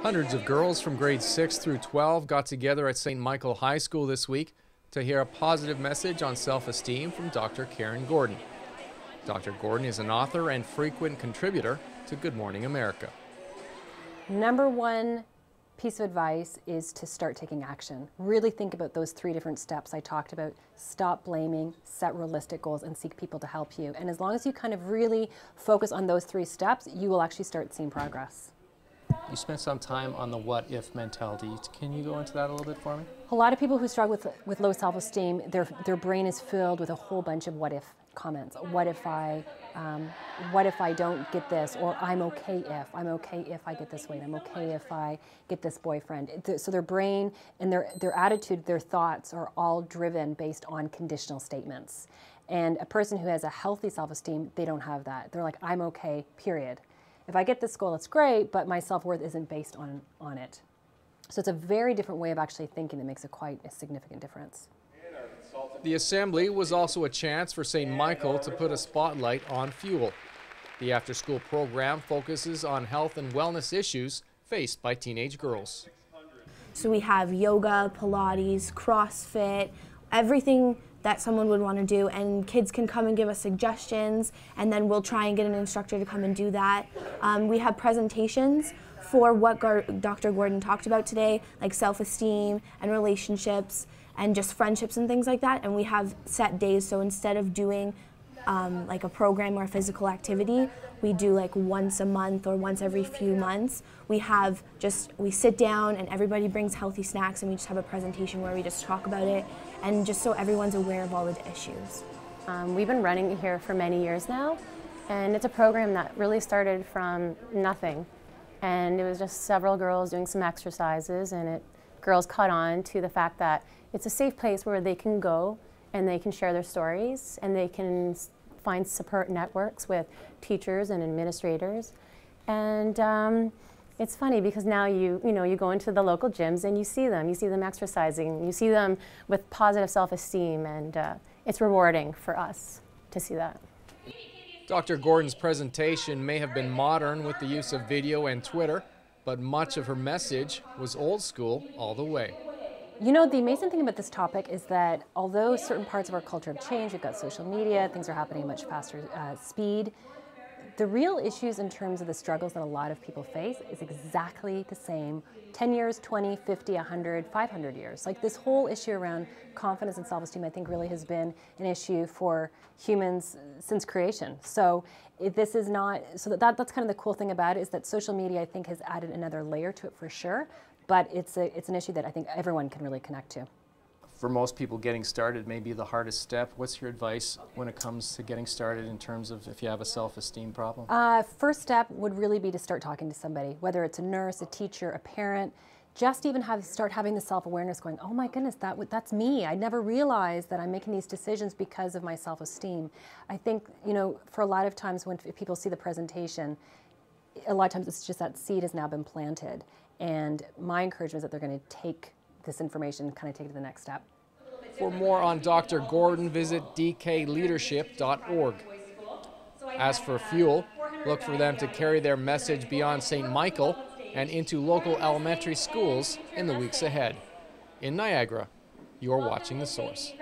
Hundreds of girls from grades 6 through 12 got together at St. Michael High School this week to hear a positive message on self-esteem from Dr. Karyn Gordon. Dr. Gordon is an author and frequent contributor to Good Morning America. Number one piece of advice is to start taking action. Really think about those 3 different steps I talked about. Stop blaming, set realistic goals, and seek people to help you. And as long as you kind of really focus on those 3 steps, you will actually start seeing progress. You spent some time on the what-if mentality. Can you go into that a little bit for me? A lot of people who struggle with low self-esteem, their brain is filled with a whole bunch of what-if comments. What if I don't get this? Or I'm okay if I get this weight. I'm okay if I get this boyfriend. So their brain and their attitude, their thoughts are all driven based on conditional statements. And a person who has a healthy self-esteem, they don't have that. They're like, I'm okay, period. If I get this goal, it's great, but my self-worth isn't based on it. So it's a very different way of actually thinking that makes quite a significant difference. The assembly was also a chance for St. Michael to put a spotlight on fuel. The after-school program focuses on health and wellness issues faced by teenage girls. So we have yoga, Pilates, CrossFit, everything that someone would want to do, and kids can come and give us suggestions, and then we'll try and get an instructor to come and do that. We have presentations for what Dr. Gordon talked about today, like self-esteem and relationships and just friendships and things like that, and we have set days, so instead of doing like a program or a physical activity, we do like once a month or once every few months. We sit down and everybody brings healthy snacks, and we just have a presentation where we just talk about it, and just so everyone's aware of all the issues. We've been running here for many years now, and it's a program that really started from nothing. And it was just several girls doing some exercises, and girls caught on to the fact that it's a safe place where they can go and they can share their stories, and they can find support networks with teachers and administrators. And it's funny because now you go into the local gyms and you see them exercising, you see them with positive self-esteem, and it's rewarding for us to see that. Dr. Gordon's presentation may have been modern with the use of video and Twitter, but much of her message was old school all the way. You know, the amazing thing about this topic is that although certain parts of our culture have changed, we've got social media, things are happening at much faster speed, the real issues in terms of the struggles that a lot of people face is exactly the same 10 years, 20, 50, 100, 500 years. Like this whole issue around confidence and self-esteem, I think really has been an issue for humans since creation. So this is not, so that's kind of the cool thing about it, is that social media I think has added another layer to it for sure, but it's an issue that I think everyone can really connect to. For most people, getting started may be the hardest step. What's your advice when it comes to getting started in terms of if you have a self-esteem problem? First step would really be to start talking to somebody, whether it's a nurse, a teacher, a parent. Just even start having the self-awareness going, oh my goodness, that's me. I never realized that I'm making these decisions because of my self-esteem. I think, for a lot of times when people see the presentation, a lot of times it's just that seed has now been planted. And my encouragement is that they're going to take this information and kind of take it to the next step. For more on Dr. Gordon, visit dkleadership.org. As for Fuel, look for them to carry their message beyond St. Michael and into local elementary schools in the weeks ahead. In Niagara, you're watching The Source.